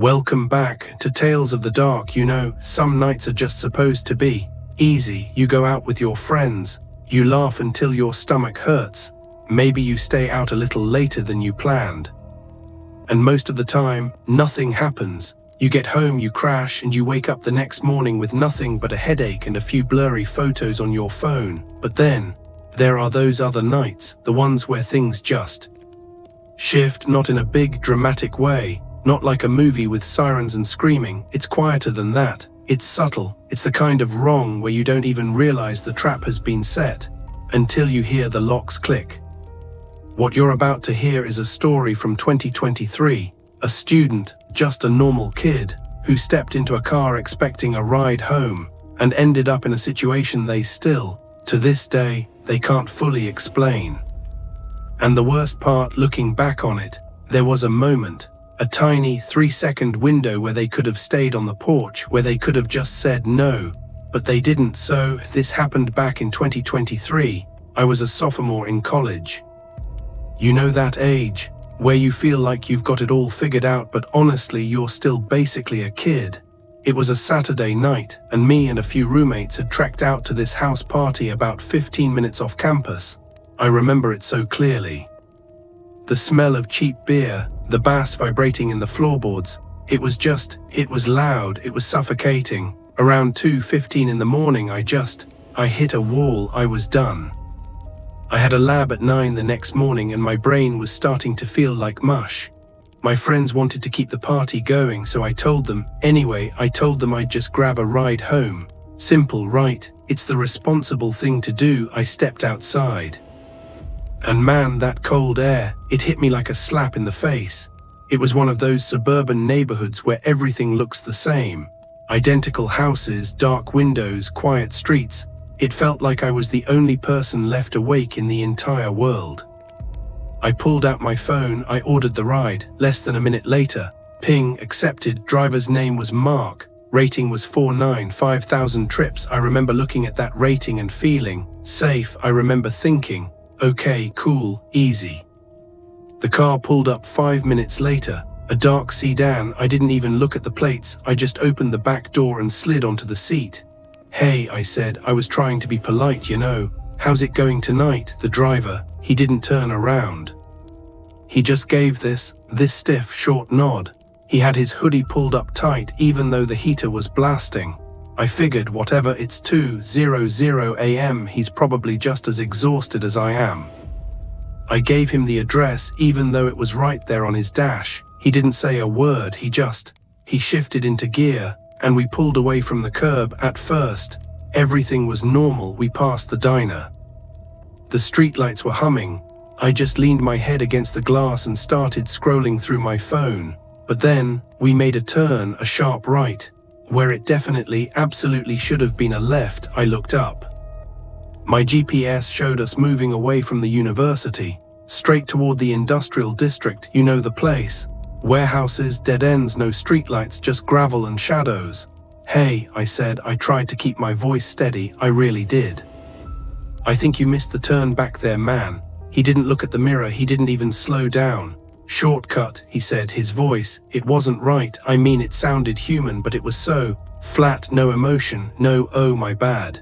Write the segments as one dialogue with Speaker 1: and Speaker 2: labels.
Speaker 1: Welcome back to Tales of the Dark. You know, some nights are just supposed to be easy. You go out with your friends, you laugh until your stomach hurts. Maybe you stay out a little later than you planned. And most of the time, nothing happens. You get home, you crash, and you wake up the next morning with nothing but a headache and a few blurry photos on your phone. But then, there are those other nights, the ones where things just shift, not in a big, dramatic way. Not like a movie with sirens and screaming. It's quieter than that. It's subtle. It's the kind of wrong where you don't even realize the trap has been set until you hear the locks click. What you're about to hear is a story from 2023. A student, just a normal kid, who stepped into a car expecting a ride home and ended up in a situation they still, to this day, they can't fully explain. And the worst part, looking back on it, there was a moment, a tiny 3-second window where they could have stayed on the porch, where they could have just said no, but they didn't. So this happened back in 2023. I was a sophomore in college. You know that age, where you feel like you've got it all figured out, but honestly you're still basically a kid. It was a Saturday night, and me and a few roommates had trekked out to this house party about 15 minutes off campus. I remember it so clearly. The smell of cheap beer, the bass vibrating in the floorboards. It was loud, it was suffocating. Around 2:15 in the morning, I hit a wall. I was done. I had a lab at 9 the next morning and my brain was starting to feel like mush. My friends wanted to keep the party going, so I told them. Anyway, I told them I'd just grab a ride home. Simple, right? It's the responsible thing to do. I stepped outside. And man, that cold air, it hit me like a slap in the face. It was one of those suburban neighborhoods where everything looks the same. Identical houses, dark windows, quiet streets. It felt like I was the only person left awake in the entire world. I pulled out my phone, I ordered the ride. Less than a minute later, ping, accepted. Driver's name was Mark. Rating was 4.9, 5,000 trips. I remember looking at that rating and feeling safe. I remember thinking, okay, cool, easy. The car pulled up 5 minutes later, a dark sedan. I didn't even look at the plates. I just opened the back door and slid onto the seat. Hey, I said. I was trying to be polite, you know. How's it going tonight? The driver, he didn't turn around. He just gave this stiff, short nod. He had his hoodie pulled up tight, even though the heater was blasting. I figured, whatever, it's 2:00 a.m. He's probably just as exhausted as I am. I gave him the address, even though it was right there on his dash. He didn't say a word. He shifted into gear, and we pulled away from the curb. At first, everything was normal. We passed the diner. The streetlights were humming. I just leaned my head against the glass and started scrolling through my phone. But then, we made a turn, a sharp right, where it definitely, absolutely should have been a left. I looked up. My GPS showed us moving away from the university, straight toward the industrial district. You know the place. Warehouses, dead ends, no streetlights, just gravel and shadows. Hey, I said. I tried to keep my voice steady. I really did. I think you missed the turn back there, man. He didn't look at the mirror. He didn't even slow down. Shortcut, he said, his voice. It wasn't right. I mean, it sounded human, but it was so flat, no emotion, no, oh my bad.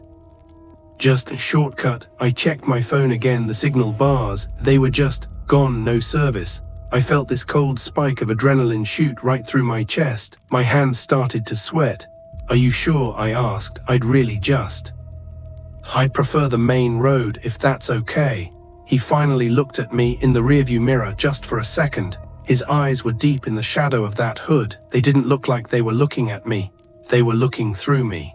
Speaker 1: Just a shortcut. I checked my phone again. The signal bars, they were just gone, no service. I felt this cold spike of adrenaline shoot right through my chest. My hands started to sweat. Are you sure? I asked. I'd prefer the main road, if that's okay. He finally looked at me in the rearview mirror just for a second. His eyes were deep in the shadow of that hood. They didn't look like they were looking at me. They were looking through me.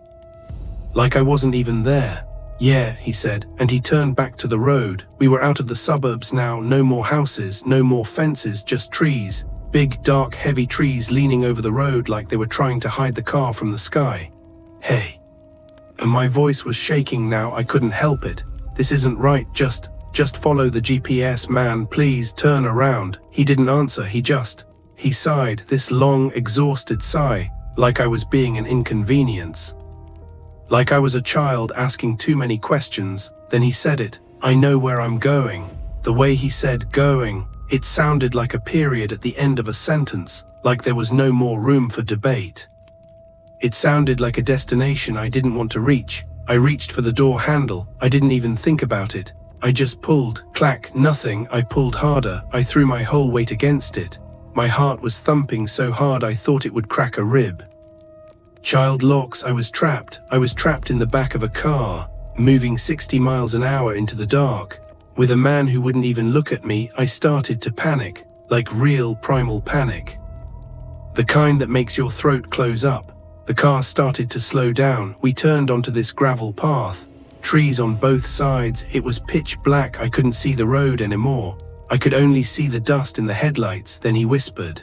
Speaker 1: Like I wasn't even there. Yeah, he said, and he turned back to the road. We were out of the suburbs now. No more houses, no more fences, just trees. Big, dark, heavy trees leaning over the road like they were trying to hide the car from the sky. Hey. And my voice was shaking now. I couldn't help it. This isn't right. Just follow the GPS, man. Please turn around. He didn't answer. He sighed, this long, exhausted sigh, like I was being an inconvenience. Like I was a child asking too many questions. Then he said it. I know where I'm going. The way he said going, it sounded like a period at the end of a sentence, like there was no more room for debate. It sounded like a destination I didn't want to reach. I reached for the door handle. I didn't even think about it. I just pulled. Clack, nothing. I pulled harder. I threw my whole weight against it. My heart was thumping so hard I thought it would crack a rib. Child locks, I was trapped. I was trapped in the back of a car, moving 60 miles an hour into the dark. With a man who wouldn't even look at me, I started to panic, like real primal panic. The kind that makes your throat close up. The car started to slow down. We turned onto this gravel path. Trees on both sides. It was pitch black. I couldn't see the road anymore. I could only see the dust in the headlights. Then he whispered,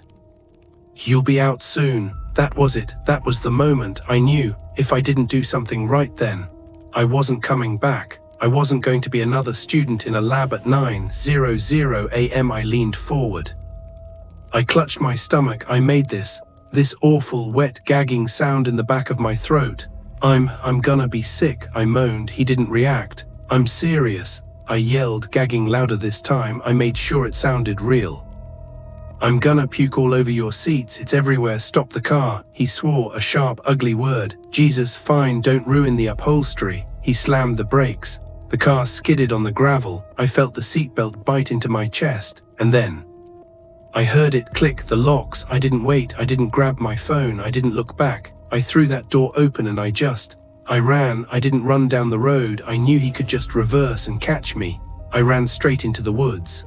Speaker 1: "You'll be out soon." That was it. That was the moment. I knew, if I didn't do something right then, I wasn't coming back. I wasn't going to be another student in a lab at 9:00 a.m. I leaned forward. I clutched my stomach. I made this awful, wet, gagging sound in the back of my throat. I'm gonna be sick, I moaned. He didn't react. "I'm serious," I yelled, gagging louder this time. I made sure it sounded real. "I'm gonna puke all over your seats. It's everywhere. Stop the car." He swore a sharp, ugly word. "Jesus, fine, don't ruin the upholstery." He slammed the brakes. The car skidded on the gravel. I felt the seatbelt bite into my chest, and then I heard it click, the locks. I didn't wait. I didn't grab my phone. I didn't look back. I threw that door open and I ran. I didn't run down the road. I knew he could just reverse and catch me. I ran straight into the woods.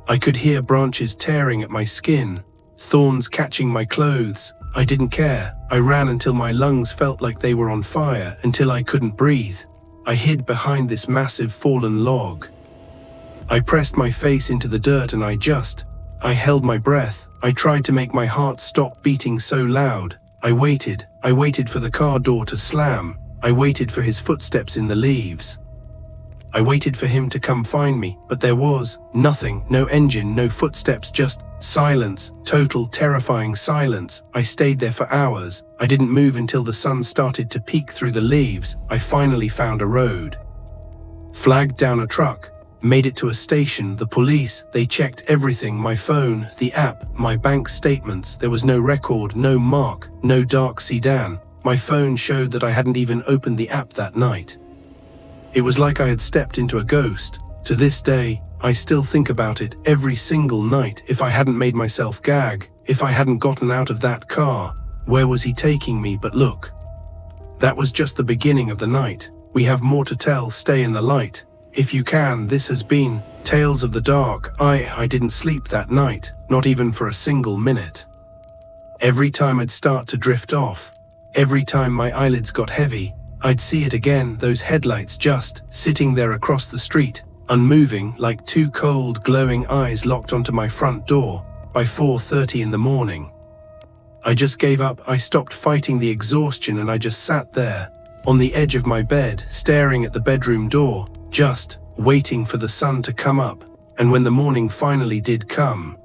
Speaker 1: I could hear branches tearing at my skin, thorns catching my clothes. I didn't care. I ran until my lungs felt like they were on fire, until I couldn't breathe. I hid behind this massive fallen log. I pressed my face into the dirt and I held my breath. I tried to make my heart stop beating so loud. I waited for the car door to slam. I waited for his footsteps in the leaves. I waited for him to come find me, but there was nothing, no engine, no footsteps, just silence, total terrifying silence. I stayed there for hours. I didn't move until the sun started to peek through the leaves. I finally found a road. Flagged down a truck. Made it to a station. The police, they checked everything, my phone, the app, my bank statements. There was no record, no mark, no dark sedan. My phone showed that I hadn't even opened the app that night. It was like I had stepped into a ghost. To this day, I still think about it every single night. If I hadn't made myself gag, if I hadn't gotten out of that car, where was he taking me? But look, that was just the beginning of the night. We have more to tell. Stay in the light. If you can. This has been Tales of the Dark. I didn't sleep that night, not even for a single minute. Every time I'd start to drift off, every time my eyelids got heavy, I'd see it again, those headlights just sitting there across the street, unmoving, like two cold, glowing eyes locked onto my front door. By 4:30 in the morning, I just gave up. I stopped fighting the exhaustion and I just sat there, on the edge of my bed, staring at the bedroom door, just waiting for the sun to come up. And when the morning finally did come,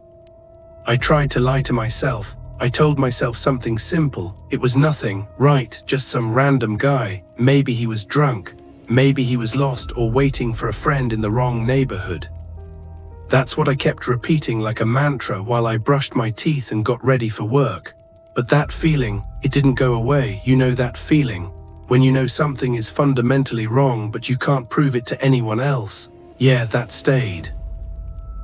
Speaker 1: I tried to lie to myself. I told myself something simple. It was nothing, right? Just some random guy. Maybe he was drunk. Maybe he was lost or waiting for a friend in the wrong neighborhood. That's what I kept repeating like a mantra while I brushed my teeth and got ready for work. But that feeling, it didn't go away. You know that feeling? When you know something is fundamentally wrong but you can't prove it to anyone else. Yeah, that stayed.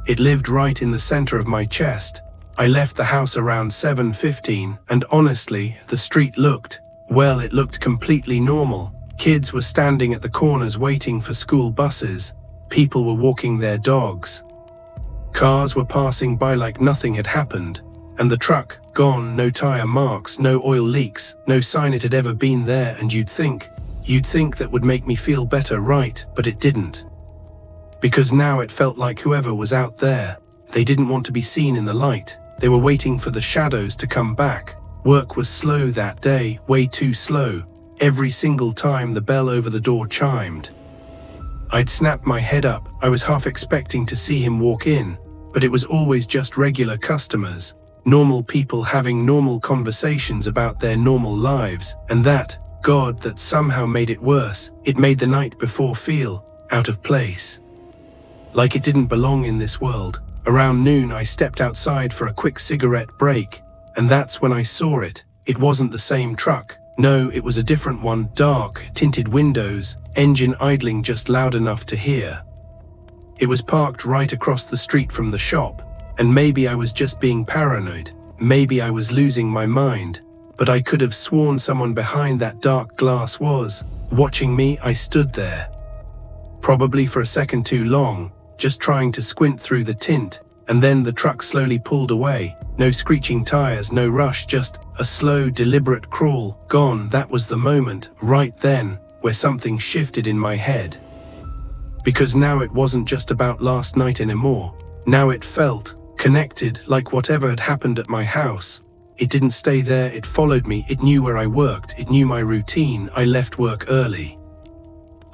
Speaker 1: It lived right in the center of my chest. I left the house around 7:15, and honestly, the street looked, well, it looked completely normal. Kids were standing at the corners waiting for school buses. People were walking their dogs. Cars were passing by like nothing had happened. And the truck, gone, no tire marks, no oil leaks, no sign it had ever been there. And you'd think that would make me feel better, right? But it didn't. Because now it felt like whoever was out there, they didn't want to be seen in the light. They were waiting for the shadows to come back. Work was slow that day, way too slow. Every single time the bell over the door chimed, I'd snap my head up. I was half expecting to see him walk in, but it was always just regular customers. Normal people having normal conversations about their normal lives, and that, God, that somehow made it worse. It made the night before feel out of place. Like it didn't belong in this world. Around noon I stepped outside for a quick cigarette break. And that's when I saw it. It wasn't the same truck. No, it was a different one, dark, tinted windows, engine idling just loud enough to hear. It was parked right across the street from the shop, and maybe I was just being paranoid. Maybe I was losing my mind, but I could have sworn someone behind that dark glass was watching me. I stood there, probably for a second too long, just trying to squint through the tint, and then the truck slowly pulled away. No screeching tires, no rush, just a slow, deliberate crawl. Gone. That was the moment, right then, where something shifted in my head. Because now it wasn't just about last night anymore. Now it felt connected, like whatever had happened at my house. It didn't stay there, it followed me, it knew where I worked, it knew my routine. I left work early.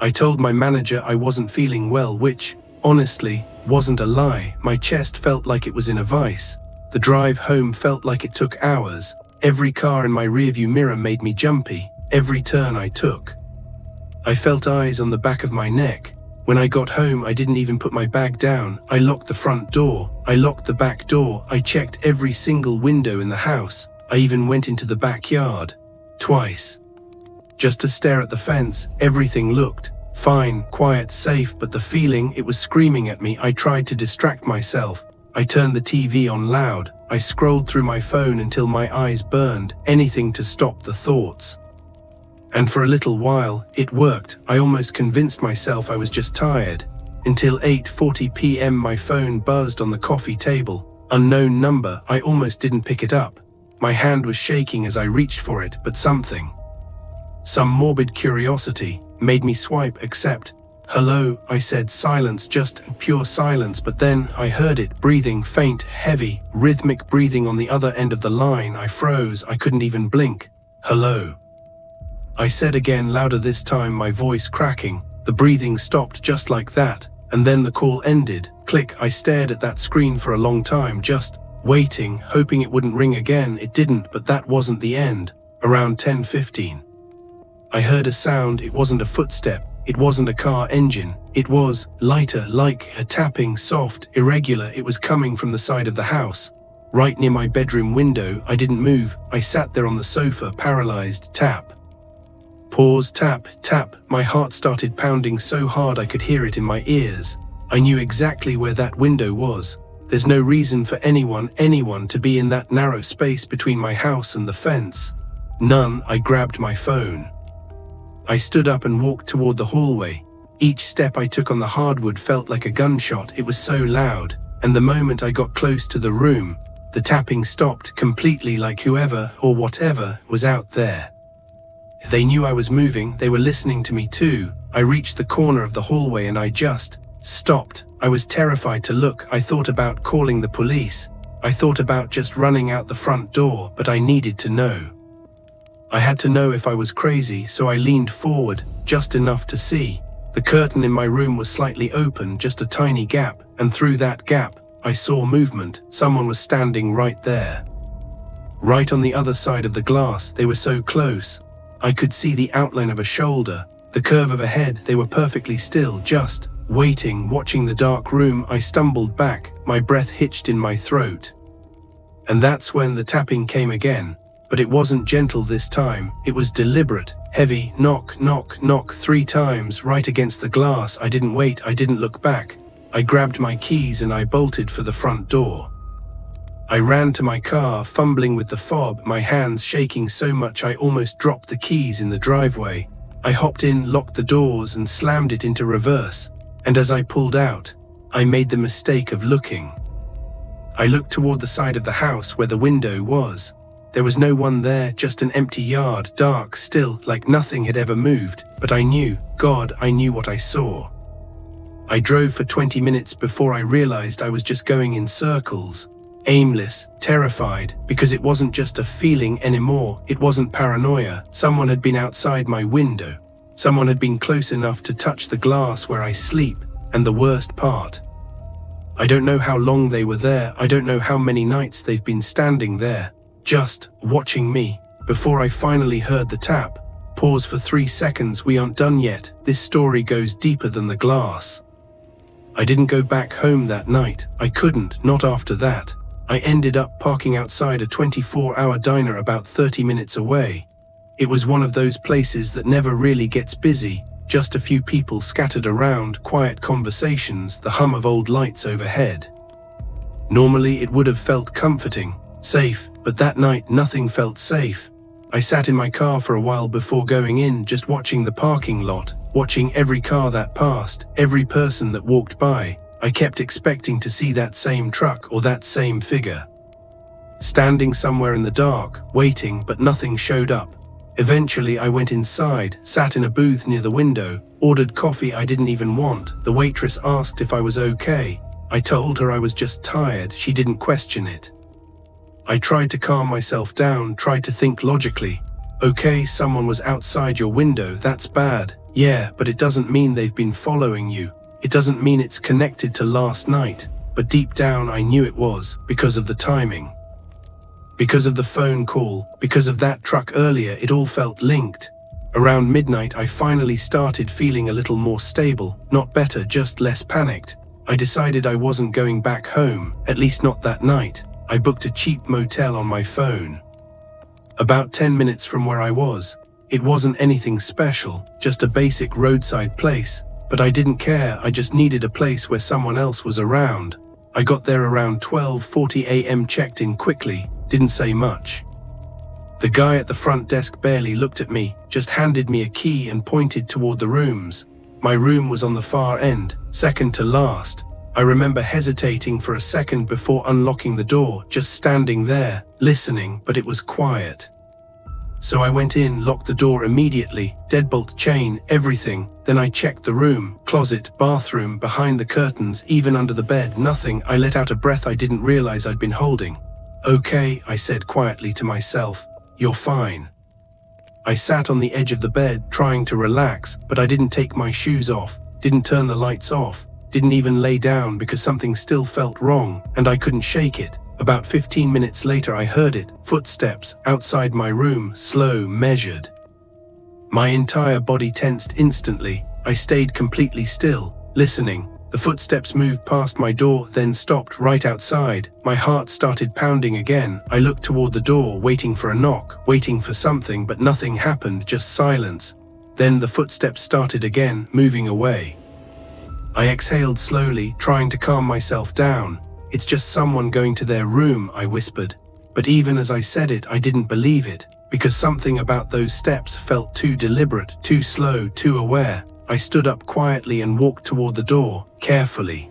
Speaker 1: I told my manager I wasn't feeling well, which, honestly, wasn't a lie. My chest felt like it was in a vice. The drive home felt like it took hours. Every car in my rearview mirror made me jumpy. Every turn I took, I felt eyes on the back of my neck. When I got home, I didn't even put my bag down. I locked the front door. I locked the back door. I checked every single window in the house. I even went into the backyard twice, just to stare at the fence. Everything looked fine, quiet, safe, but the feeling, it was screaming at me. I tried to distract myself. I turned the TV on loud. I scrolled through my phone until my eyes burned. Anything to stop the thoughts. And for a little while, it worked. I almost convinced myself I was just tired. Until 8:40 p.m. my phone buzzed on the coffee table. Unknown number. I almost didn't pick it up. My hand was shaking as I reached for it, but some morbid curiosity, made me swipe accept. Hello, I said. Silence, just pure silence, but then I heard it, breathing, faint, heavy, rhythmic breathing on the other end of the line. I froze. I couldn't even blink. Hello, I said again, louder this time, my voice cracking. The breathing stopped just like that, and then the call ended. Click. I stared at that screen for a long time, just waiting, hoping it wouldn't ring again. It didn't, but that wasn't the end. Around 10:15, I heard a sound. It wasn't a footstep. It wasn't a car engine. It was lighter, like a tapping, soft, irregular. It was coming from the side of the house, right near my bedroom window. I didn't move. I sat there on the sofa, paralyzed. Tap. Pause. Tap, tap. My heart started pounding so hard I could hear it in my ears. I knew exactly where that window was. There's no reason for anyone to be in that narrow space between my house and the fence. None. I grabbed my phone. I stood up and walked toward the hallway. Each step I took on the hardwood felt like a gunshot. It was so loud. And the moment I got close to the room, the tapping stopped completely, like whoever or whatever was out there. They knew I was moving. They were listening to me too. I reached the corner of the hallway and I just stopped. I was terrified to look. I thought about calling the police. I thought about just running out the front door, but I needed to know. I had to know if I was crazy, so I leaned forward, just enough to see. The curtain in my room was slightly open, just a tiny gap, and through that gap, I saw movement. Someone was standing right there. Right on the other side of the glass. They were so close. I could see the outline of a shoulder, the curve of a head. They were perfectly still, just waiting, watching the dark room. I stumbled back, my breath hitched in my throat. And that's when the tapping came again. But it wasn't gentle this time. It was deliberate, heavy. Knock, knock, knock 3 times, right against the glass. I didn't wait. I didn't look back. I grabbed my keys and I bolted for the front door. I ran to my car, fumbling with the fob, my hands shaking so much I almost dropped the keys in the driveway. I hopped in, locked the doors, and slammed it into reverse. And as I pulled out, I made the mistake of looking. I looked toward the side of the house where the window was. There was no one there, just an empty yard, dark, still, like nothing had ever moved. But I knew, God, I knew what I saw. I drove for 20 minutes before I realized I was just going in circles. Aimless, terrified, because it wasn't just a feeling anymore. It wasn't paranoia. Someone had been outside my window. Someone had been close enough to touch the glass where I sleep. And the worst part, I don't know how long they were there. I don't know how many nights they've been standing there, just watching me. Before I finally heard the tap. Pause for 3 seconds. We aren't done yet. This story goes deeper than the glass. I didn't go back home that night. I couldn't, not after that. I ended up parking outside a 24-hour diner about 30 minutes away. It was one of those places that never really gets busy, just a few people scattered around, quiet conversations, the hum of old lights overhead. Normally it would have felt comforting, safe, but that night nothing felt safe. I sat in my car for a while before going in, just watching the parking lot, watching every car that passed, every person that walked by. I kept expecting to see that same truck or that same figure. Standing somewhere in the dark, waiting, but nothing showed up. Eventually I went inside, sat in a booth near the window, ordered coffee I didn't even want. The waitress asked if I was okay. I told her I was just tired. She didn't question it. I tried to calm myself down, tried to think logically. Okay, someone was outside your window, that's bad. Yeah, but it doesn't mean they've been following you. It doesn't mean it's connected to last night. But deep down I knew it was, because of the timing. Because of the phone call, because of that truck earlier, it all felt linked. Around midnight I finally started feeling a little more stable, not better, just less panicked. I decided I wasn't going back home, at least not that night. I booked a cheap motel on my phone. About 10 minutes from where I was. It wasn't anything special, just a basic roadside place. But I didn't care, I just needed a place where someone else was around. I got there around 12:40 a.m., checked in quickly, didn't say much. The guy at the front desk barely looked at me, just handed me a key and pointed toward the rooms. My room was on the far end, second to last. I remember hesitating for a second before unlocking the door, just standing there, listening, but it was quiet. So I went in, locked the door immediately, deadbolt, chain, everything. Then I checked the room, closet, bathroom, behind the curtains, even under the bed, nothing. I let out a breath I didn't realize I'd been holding. Okay, I said quietly to myself, you're fine. I sat on the edge of the bed, trying to relax, but I didn't take my shoes off, didn't turn the lights off, didn't even lay down because something still felt wrong, and I couldn't shake it. About 15 minutes later I heard it, footsteps, outside my room, slow, measured. My entire body tensed instantly. I stayed completely still, listening. The footsteps moved past my door, then stopped right outside. My heart started pounding again. I looked toward the door, waiting for a knock, waiting for something, but nothing happened, just silence. Then the footsteps started again, moving away. I exhaled slowly, trying to calm myself down. It's just someone going to their room, I whispered. But even as I said it, I didn't believe it, because something about those steps felt too deliberate, too slow, too aware. I stood up quietly and walked toward the door, carefully.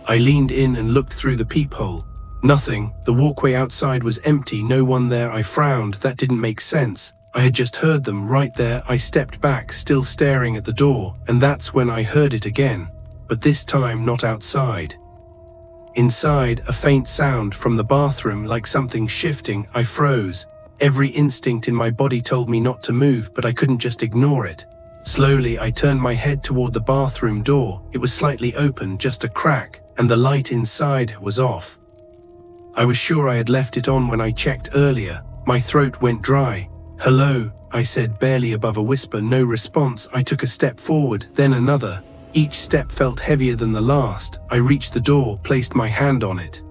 Speaker 1: I leaned in and looked through the peephole. Nothing. The walkway outside was empty, no one there. I frowned. That didn't make sense. I had just heard them right there. I stepped back, still staring at the door, and that's when I heard it again. But this time not outside. Inside, a faint sound from the bathroom, like something shifting. I froze. Every instinct in my body told me not to move, but I couldn't just ignore it. Slowly, I turned my head toward the bathroom door. It was slightly open, just a crack, and the light inside was off. I was sure I had left it on when I checked earlier. My throat went dry. "Hello," I said, barely above a whisper. No response. I took a step forward, then another. Each step felt heavier than the last. I reached the door, placed my hand on it,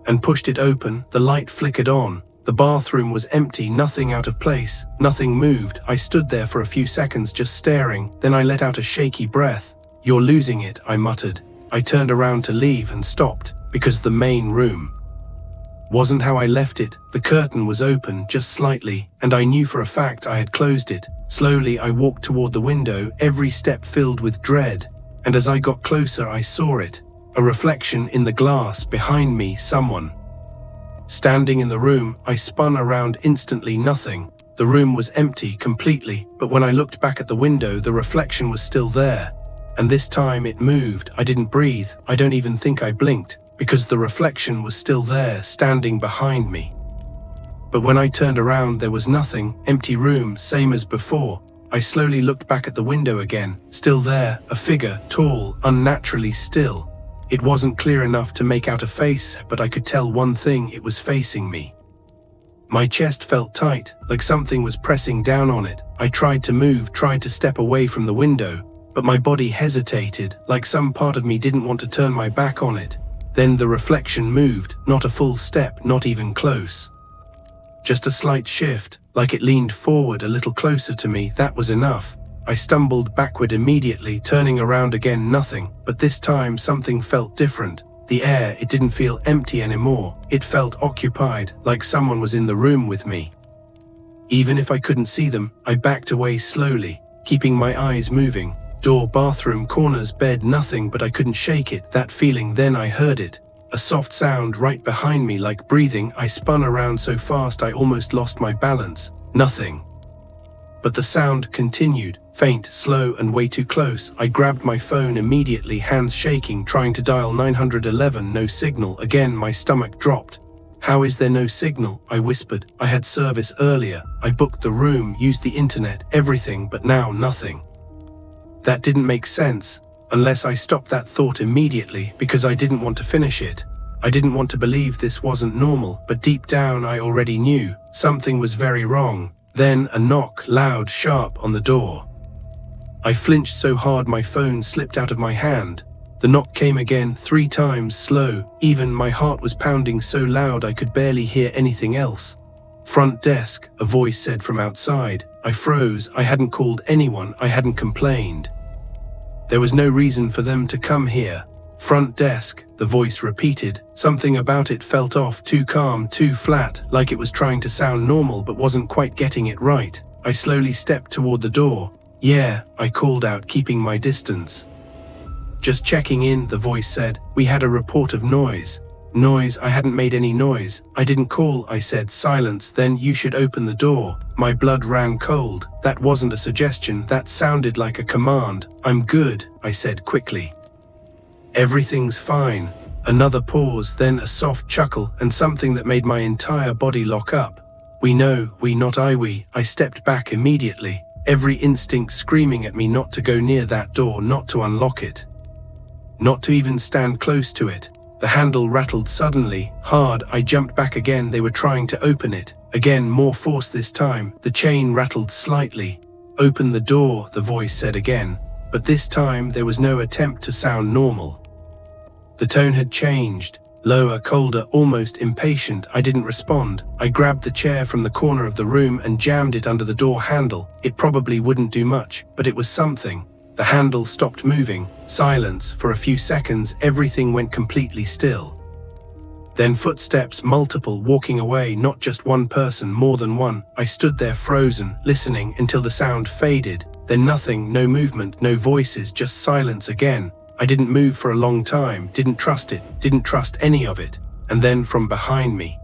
Speaker 1: and pushed it open. The light flickered on. The bathroom was empty, nothing out of place, nothing moved. I stood there for a few seconds just staring, then I let out a shaky breath. "You're losing it," I muttered. I turned around to leave and stopped, because the main room wasn't how I left it. The curtain was open, just slightly, and I knew for a fact I had closed it. Slowly I walked toward the window, every step filled with dread, and as I got closer I saw it, a reflection in the glass behind me, someone standing in the room. I spun around instantly, nothing. The room was empty completely, but when I looked back at the window, the reflection was still there. And this time it moved. I didn't breathe. I don't even think I blinked, because the reflection was still there, standing behind me. But when I turned around, there was nothing. Empty room, same as before. I slowly looked back at the window again. Still there, a figure, tall, unnaturally still. It wasn't clear enough to make out a face, but I could tell one thing: it was facing me. My chest felt tight, like something was pressing down on it. I tried to move, tried to step away from the window, but my body hesitated, like some part of me didn't want to turn my back on it. Then the reflection moved, not a full step, not even close. Just a slight shift, like it leaned forward a little closer to me. That was enough. I stumbled backward immediately, turning around again, nothing. But this time something felt different. The air, it didn't feel empty anymore. It felt occupied, like someone was in the room with me. Even if I couldn't see them, I backed away slowly, keeping my eyes moving. Door, bathroom, corners, bed, nothing, but I couldn't shake it, that feeling. Then I heard it. A soft sound right behind me, like breathing. I spun around so fast I almost lost my balance. Nothing. But the sound continued, faint, slow, and way too close. I grabbed my phone immediately, hands shaking, trying to dial 911. No signal. Again, my stomach dropped. How is there no signal? I whispered. I had service earlier. I booked the room, used the internet, everything, but now nothing. That didn't make sense. Unless I stopped that thought immediately, because I didn't want to finish it. I didn't want to believe this wasn't normal, but deep down I already knew something was very wrong. Then a knock, loud, sharp, on the door. I flinched so hard my phone slipped out of my hand. The knock came again, 3 times, slow. Even my heart was pounding so loud I could barely hear anything else. Front desk, a voice said from outside. I froze. I hadn't called anyone. I hadn't complained. There was no reason for them to come here. Front desk, the voice repeated. Something about it felt off, too calm, too flat, like it was trying to sound normal but wasn't quite getting it right. I slowly stepped toward the door. Yeah, I called out, keeping my distance. Just checking in, the voice said. We had a report of noise. Noise? I hadn't made any noise. I didn't call, I said. Silence. Then you should open the door. My blood ran cold. That wasn't a suggestion, that sounded like a command. I'm good, I said quickly. Everything's fine. Another pause, then a soft chuckle, and something that made my entire body lock up. We know, we, not I, we. I stepped back immediately, every instinct screaming at me not to go near that door, not to unlock it. Not to even stand close to it. The handle rattled suddenly, hard. I jumped back again. They were trying to open it. Again, more force this time. The chain rattled slightly. Open the door, the voice said again. But this time there was no attempt to sound normal. The tone had changed. Lower, colder, almost impatient. I didn't respond. I grabbed the chair from the corner of the room and jammed it under the door handle. It probably wouldn't do much, but it was something. The handle stopped moving. Silence. For a few seconds, everything went completely still. Then footsteps, multiple, walking away, not just one person, more than one. I stood there frozen, listening until the sound faded. Then nothing, no movement, no voices, just silence again. I didn't move for a long time, didn't trust it, didn't trust any of it. And then from behind me,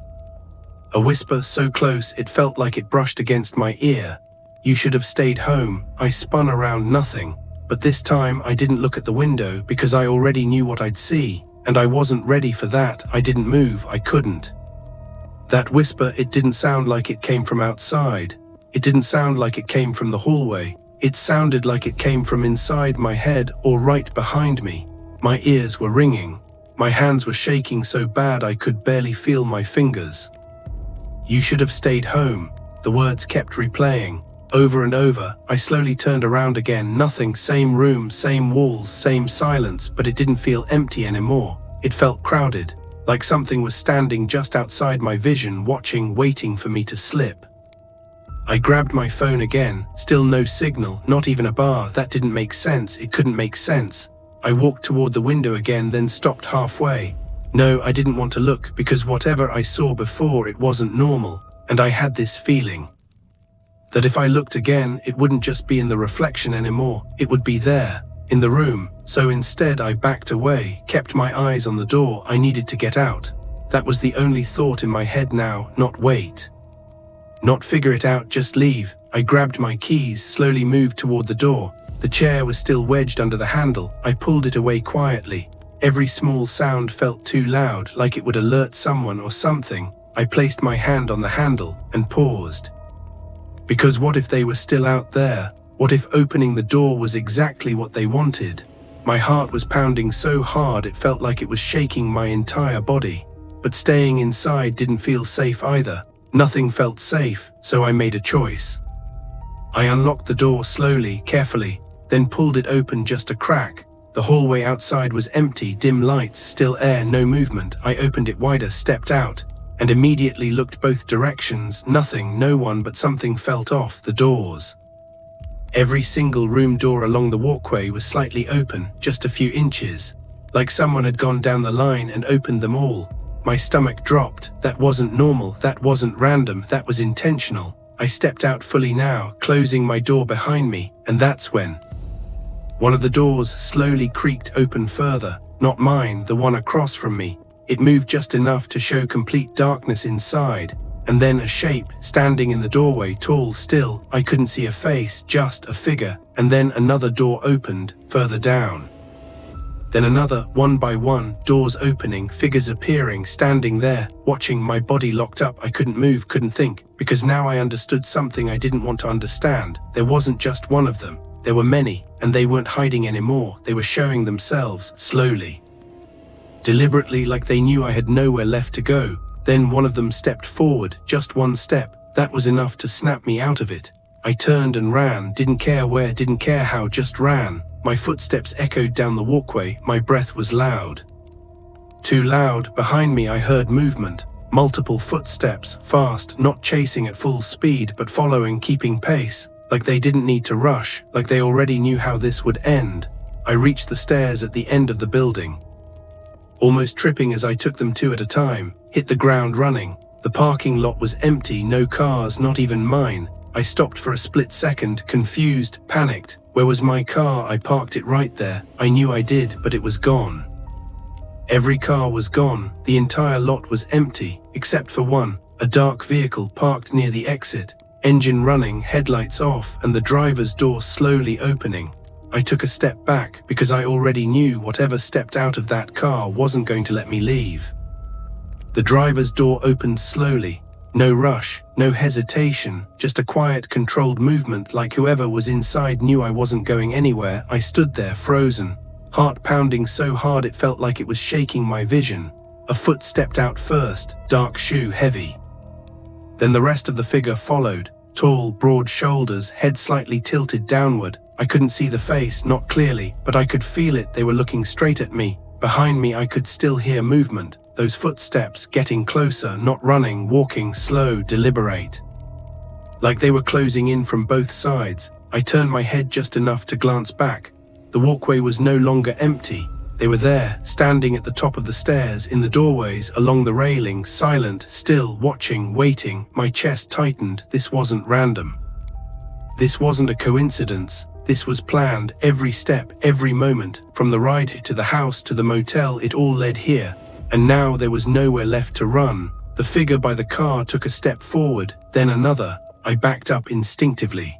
Speaker 1: a whisper so close it felt like it brushed against my ear. You should have stayed home. I spun around, nothing. But this time I didn't look at the window because I already knew what I'd see. And I wasn't ready for that. I didn't move, I couldn't. That whisper, it didn't sound like it came from outside. It didn't sound like it came from the hallway. It sounded like it came from inside my head or right behind me. My ears were ringing. My hands were shaking so bad I could barely feel my fingers. You should have stayed home. The words kept replaying. Over and over. I slowly turned around again. Nothing. Same room, same walls, same silence, but it didn't feel empty anymore. It felt crowded, like something was standing just outside my vision, watching, waiting for me to slip. I grabbed my phone again. Still no signal, not even a bar. That didn't make sense. It couldn't make sense. I walked toward the window again, then stopped halfway. No, I didn't want to look, because whatever I saw before, it wasn't normal. And I had this feeling that if I looked again, it wouldn't just be in the reflection anymore. It would be there, in the room. So instead I backed away, kept my eyes on the door. I needed to get out. That was the only thought in my head now. Not wait. Not figure it out, just leave. I grabbed my keys, slowly moved toward the door. The chair was still wedged under the handle. I pulled it away quietly. Every small sound felt too loud, like it would alert someone or something. I placed my hand on the handle and paused. Because what if they were still out there? What if opening the door was exactly what they wanted? My heart was pounding so hard it felt like it was shaking my entire body. But staying inside didn't feel safe either. Nothing felt safe, so I made a choice. I unlocked the door slowly, carefully, then pulled it open just a crack. The hallway outside was empty, dim lights, still air, no movement. I opened it wider, stepped out, and immediately looked both directions. Nothing, no one, but something felt off. The doors. Every single room door along the walkway was slightly open, just a few inches, like someone had gone down the line and opened them all. My stomach dropped. That wasn't normal, that wasn't random, that was intentional. I stepped out fully now, closing my door behind me, and that's when one of the doors slowly creaked open further. Not mine, the one across from me. It moved just enough to show complete darkness inside, and then a shape standing in the doorway, tall, still. I couldn't see a face, just a figure. And then another door opened, further down. Then another, one by one, doors opening, figures appearing, standing there, watching. My body locked up. I couldn't move, couldn't think, because now I understood something I didn't want to understand. There wasn't just one of them. There were many, and they weren't hiding anymore. They were showing themselves, slowly, deliberately, like they knew I had nowhere left to go. Then one of them stepped forward, just one step. That was enough to snap me out of it. I turned and ran, didn't care where, didn't care how, just ran. My footsteps echoed down the walkway. My breath was loud. Too loud. Behind me I heard movement. Multiple footsteps, fast, not chasing at full speed, but following, keeping pace. Like they didn't need to rush, like they already knew how this would end. I reached the stairs at the end of the building, almost tripping as I took them two at a time, hit the ground running. The parking lot was empty, no cars, not even mine. I stopped for a split second, confused, panicked. Where was my car? I parked it right there. I knew I did, but it was gone. Every car was gone. The entire lot was empty, except for one, a dark vehicle parked near the exit. Engine running, headlights off, and the driver's door slowly opening. I took a step back because I already knew whatever stepped out of that car wasn't going to let me leave. The driver's door opened slowly. No rush, no hesitation, just a quiet, controlled movement, like whoever was inside knew I wasn't going anywhere. I stood there frozen, heart pounding so hard it felt like it was shaking my vision. A foot stepped out first, dark shoe, heavy. Then the rest of the figure followed, tall, broad shoulders, head slightly tilted downward. I couldn't see the face, not clearly, but I could feel it. They were looking straight at me. Behind me I could still hear movement, those footsteps getting closer, not running, walking, slow, deliberate. Like they were closing in from both sides. I turned my head just enough to glance back. The walkway was no longer empty. They were there, standing at the top of the stairs, in the doorways, along the railings, silent, still, watching, waiting. My chest tightened. This wasn't random. This wasn't a coincidence. This was planned. Every step, every moment, from the ride to the house to the motel, it all led here. And now there was nowhere left to run. The figure by the car took a step forward, then another. I backed up instinctively.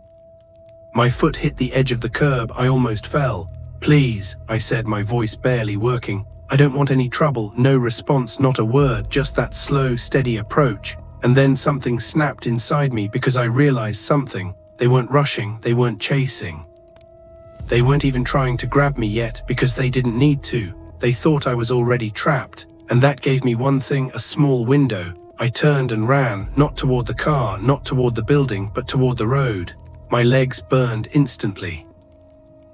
Speaker 1: My foot hit the edge of the curb. I almost fell. "Please," I said, my voice barely working. "I don't want any trouble." No response, not a word, just that slow, steady approach. And then something snapped inside me because I realized something. They weren't rushing, they weren't chasing. They weren't even trying to grab me yet, because they didn't need to. They thought I was already trapped. And that gave me one thing, a small window. I turned and ran, not toward the car, not toward the building, but toward the road. My legs burned instantly.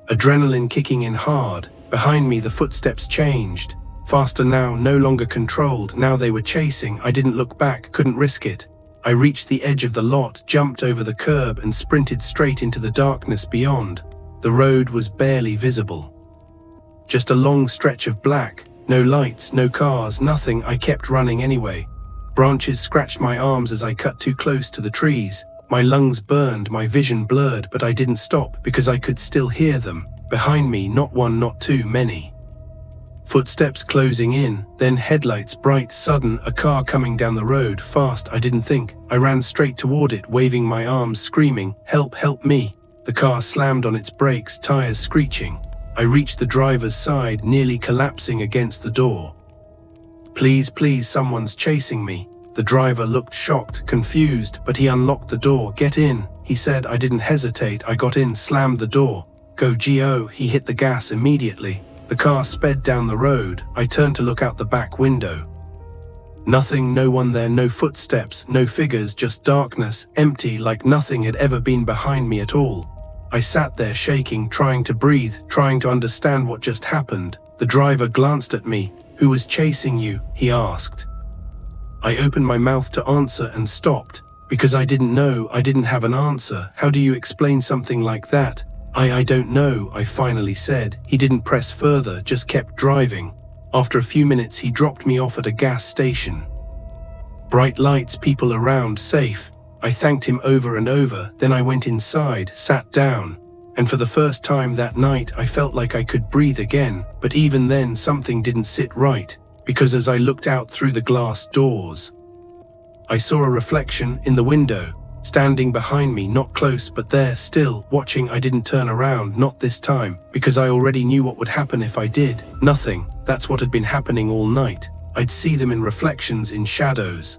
Speaker 1: Adrenaline kicking in hard. Behind me the footsteps changed. Faster now, no longer controlled. Now they were chasing. I didn't look back, couldn't risk it. I reached the edge of the lot, jumped over the curb and sprinted straight into the darkness beyond. The road was barely visible. Just a long stretch of black. No lights, no cars, nothing. I kept running anyway. Branches scratched my arms as I cut too close to the trees. My lungs burned, my vision blurred, but I didn't stop because I could still hear them. Behind me, not one, not two, many. Footsteps closing in, then headlights, bright, sudden, a car coming down the road, fast. I didn't think. I ran straight toward it, waving my arms, screaming, "Help, help me." The car slammed on its brakes, tires screeching. I reached the driver's side, nearly collapsing against the door. "Please, please, someone's chasing me." The driver looked shocked, confused, but he unlocked the door. "Get in," he said. I didn't hesitate. I got in, slammed the door. "Go." He hit the gas immediately. The car sped down the road. I turned to look out the back window. Nothing, no one there, no footsteps, no figures, just darkness, empty, like nothing had ever been behind me at all. I sat there shaking, trying to breathe, trying to understand what just happened. The driver glanced at me. "Who was chasing you?" he asked. I opened my mouth to answer and stopped, because I didn't know, I didn't have an answer. How do you explain something like that? I don't know, I finally said. He didn't press further, just kept driving. After a few minutes, he dropped me off at a gas station. Bright lights, people around, safe. I thanked him over and over, then I went inside, sat down. And for the first time that night, I felt like I could breathe again, but even then something didn't sit right, because as I looked out through the glass doors, I saw a reflection in the window, standing behind me, not close, but there, still, watching. I didn't turn around, not this time, because I already knew what would happen if I did. Nothing. That's what had been happening all night. I'd see them in reflections, in shadows,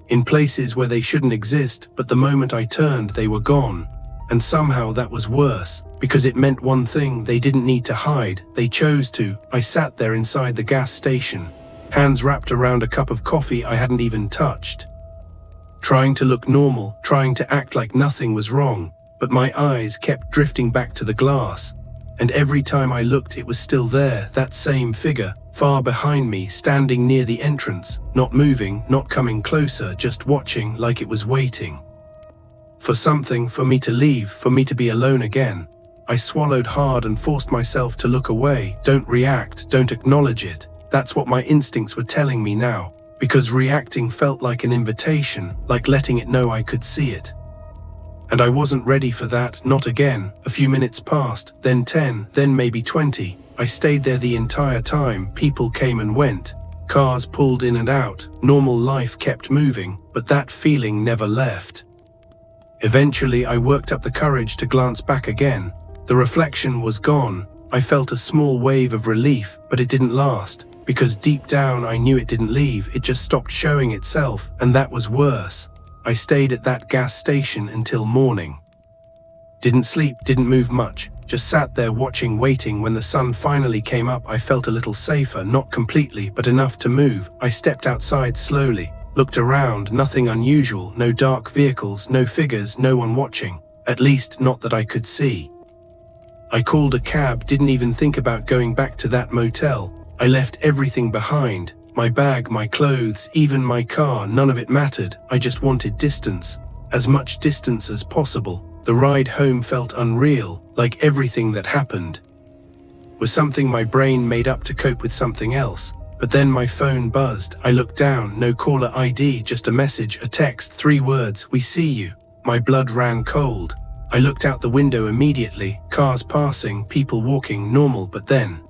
Speaker 1: in places where they shouldn't exist, but the moment I turned, they were gone. And somehow that was worse, because it meant one thing: they didn't need to hide, they chose to. I sat there inside the gas station, hands wrapped around a cup of coffee I hadn't even touched, trying to look normal, trying to act like nothing was wrong, but my eyes kept drifting back to the glass. And every time I looked, it was still there, that same figure, far behind me, standing near the entrance, not moving, not coming closer, just watching, like it was waiting for something, for me to leave, for me to be alone again. I swallowed hard and forced myself to look away. Don't react, don't acknowledge it. That's what my instincts were telling me now, because reacting felt like an invitation, like letting it know I could see it. And I wasn't ready for that, not again. A few minutes passed, then 10, then maybe 20. I stayed there the entire time. People came and went. Cars pulled in and out. Normal life kept moving, but that feeling never left. Eventually, I worked up the courage to glance back again. The reflection was gone. I felt a small wave of relief, but it didn't last, because deep down I knew it didn't leave. It just stopped showing itself, and that was worse. I stayed at that gas station until morning. Didn't sleep, didn't move much, just sat there watching, waiting. When the sun finally came up, I felt a little safer, not completely, but enough to move. I stepped outside slowly, looked around, nothing unusual, no dark vehicles, no figures, no one watching, at least not that I could see. I called a cab, didn't even think about going back to that motel. I left everything behind. My bag, my clothes, even my car, none of it mattered. I just wanted distance. As much distance as possible. The ride home felt unreal, like everything that happened was something my brain made up to cope with something else. But then my phone buzzed. I looked down, no caller ID, just a message, a text, 3 words: "We see you." My blood ran cold. I looked out the window immediately. Cars passing, people walking, normal, but then,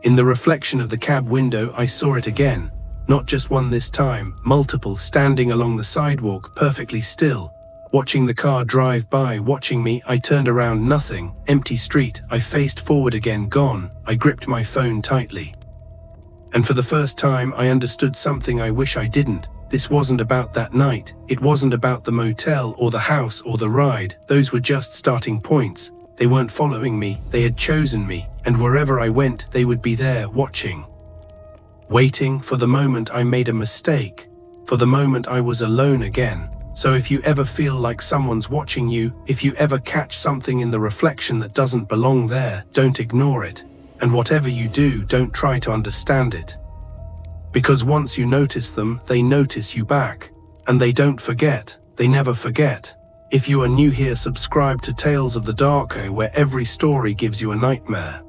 Speaker 1: in the reflection of the cab window, I saw it again. Not just one this time, multiple, standing along the sidewalk, perfectly still, watching the car drive by, watching me. I turned around, nothing, empty street. I faced forward again, gone. I gripped my phone tightly. And for the first time, I understood something I wish I didn't. This wasn't about that night. It wasn't about the motel or the house or the ride. Those were just starting points. They weren't following me, they had chosen me, and wherever I went, they would be there, watching. Waiting for the moment I made a mistake, for the moment I was alone again. So if you ever feel like someone's watching you, if you ever catch something in the reflection that doesn't belong there, don't ignore it. And whatever you do, don't try to understand it. Because once you notice them, they notice you back. And they don't forget, they never forget. If you are new here, subscribe to Tales of the Dark, where every story gives you a nightmare.